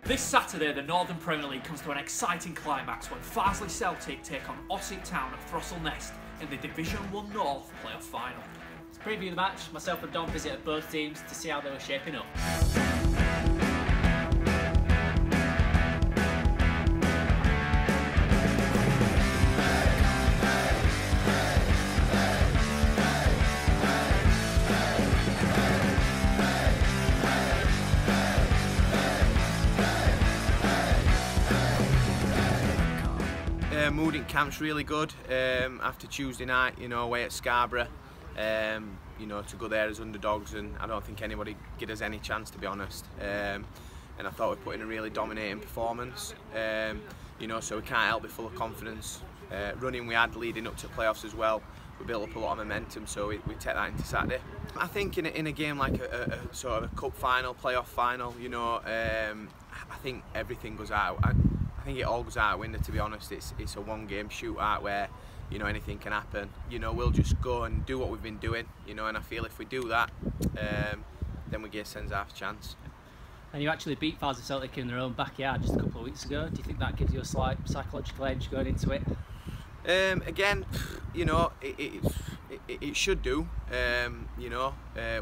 This Saturday, the Northern Premier League comes to an exciting climax when Farsley Celtic take on Ossett Town of Farsley Celtic in the Division 1 North playoff final. To preview the match, myself and Don visited both teams to see how they were shaping up. Mood in camp's really good. After Tuesday night, away at Scarborough, to go there as underdogs, and I don't think anybody gave us any chance, to be honest. And I thought we put in a really dominating performance. So we can't help but full of confidence. Running we had leading up to playoffs as well. We built up a lot of momentum, so we take that into Saturday. I think in a game like a sort of a cup final, playoff final, I think everything goes out. I think it all goes out a winner, to be honest. It's a one-game shootout where anything can happen. We'll just go and do what we've been doing. And I feel if we do that, then we give Sens half a chance. And you actually beat Farsley Celtic in their own backyard just a couple of weeks ago. Do you think that gives you a slight psychological edge going into it? Again, it should do.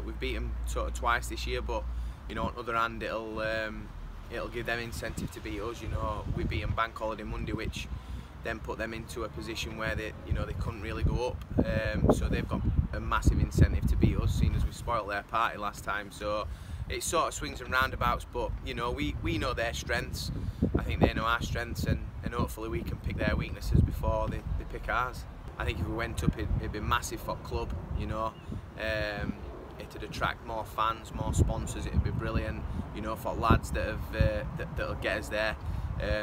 We've beat them sort of twice this year, but on the other hand, it'll give them incentive to beat us. We beat them Bank Holiday Monday, which then put them into a position where they couldn't really go up. So they've got a massive incentive to beat us, seeing as we spoiled their party last time. So it sort of swings and roundabouts, but we know their strengths. I think they know our strengths, and hopefully we can pick their weaknesses before they pick ours. I think if we went up, it'd be massive for the club. It'd attract more fans, more sponsors. It'd be brilliant, for lads that'll get us there.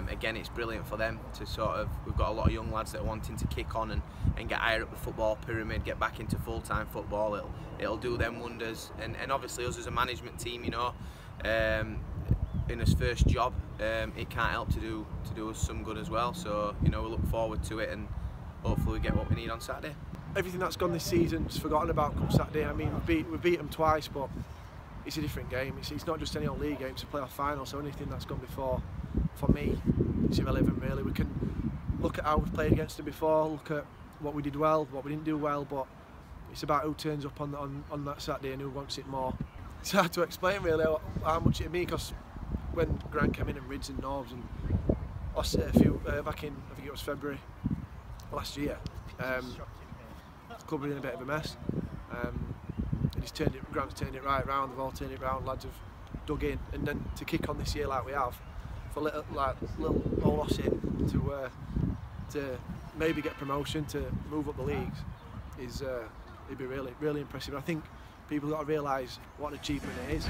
Again, it's brilliant for them to we've got a lot of young lads that are wanting to kick on and get higher up the football pyramid, get back into full-time football. It'll do them wonders, and obviously us as a management team, in his first job, it can't help to do us some good as well. So we look forward to it, and hopefully we get what we need on Saturday. Everything that's gone this season's forgotten about come Saturday. I mean, we beat them twice, but it's a different game. It's not just any old league game, it's a playoff final, so anything that's gone before, for me, it's irrelevant really. We can look at how we've played against them before, look at what we did well, what we didn't do well, but it's about who turns up on that Saturday and who wants it more. It's hard to explain really how much it means, because when Grant came in and Rids and Norbs and Ossett back in, I think it was February last year, the club was in a bit of a mess, and Grant's turned it right round. They've all turned it round. Lads have dug in, and then to kick on this year like we have, for little old Ossett to maybe get promotion, to move up the leagues, it'd be really impressive. I think people have got to realise what an achievement it is.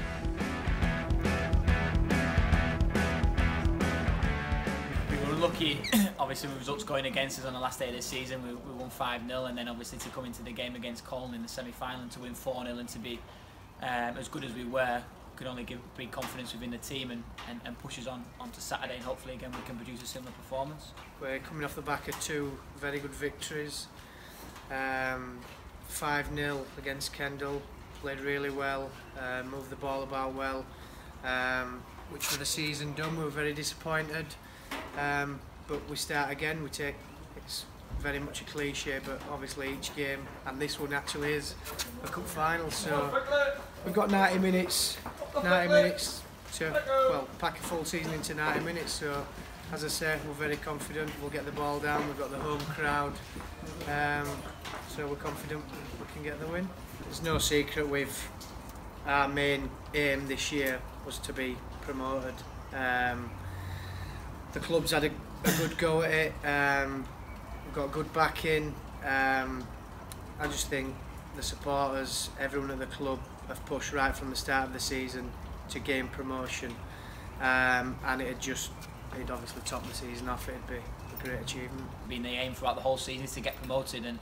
Lucky, obviously, with results going against us on the last day of this season. We won 5-0, and then obviously to come into the game against Colne in the semi-final and to win 4-0 and to be as good as we were could only bring confidence within the team and push us on to Saturday, and hopefully again we can produce a similar performance. We're coming off the back of two very good victories. 5-0 against Kendal, played really well, moved the ball about well, which for the season done. We were very disappointed. But we start again. It's very much a cliche, but obviously each game, and this one actually is a cup final, so we've got 90 minutes to pack a full season into 90 minutes. So as I say, we're very confident we'll get the ball down. We've got the home crowd, so we're confident we can get the win. There's no secret our main aim this year was to be promoted. The club's had a good go at it. We've got good backing. I just think the supporters, everyone at the club, have pushed right from the start of the season to gain promotion, and it'd obviously top the season off. It'd be a great achievement. Been the aim throughout the whole season is to get promoted, and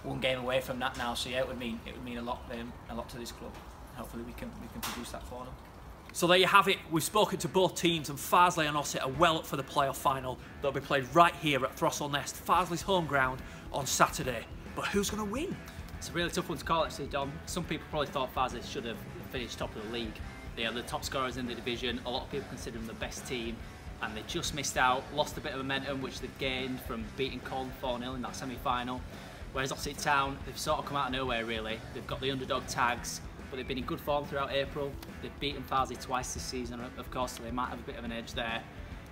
one game away from that now. So yeah, it would mean a lot to this club. Hopefully we can produce that for them. So there you have it. We've spoken to both teams, and Farsley and Ossett are well up for the playoff final. They'll be played right here at Farsley Celtic, Farsley's home ground, on Saturday. But who's going to win? It's a really tough one to call, actually, Dom. Some people probably thought Farsley should have finished top of the league. They are the top scorers in the division. A lot of people consider them the best team, and they just missed out, lost a bit of momentum, which they've gained from beating Colne 4-0 in that semi-final. Whereas Ossett Town, they've sort of come out of nowhere really. They've got the underdog tags, but they've been in good form throughout April. They've beaten Farsley twice this season, of course, so they might have a bit of an edge there,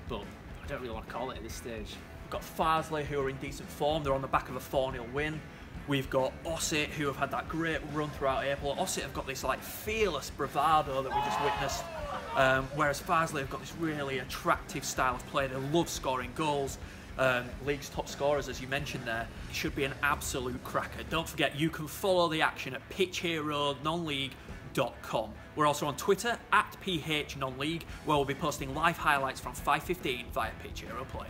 but I don't really want to call it at this stage. We've got Farsley, who are in decent form. They're on the back of a 4-0 win. We've got Ossett, who have had that great run throughout April. Ossett have got this like fearless bravado that we just witnessed, whereas Farsley have got this really attractive style of play. They love scoring goals. League's top scorers, as you mentioned there. It should be an absolute cracker. Don't forget, you can follow the action at pitcherononleague.com. We're also on Twitter at PHNonleague, where we'll be posting live highlights from 5:15 via Pitchero Play.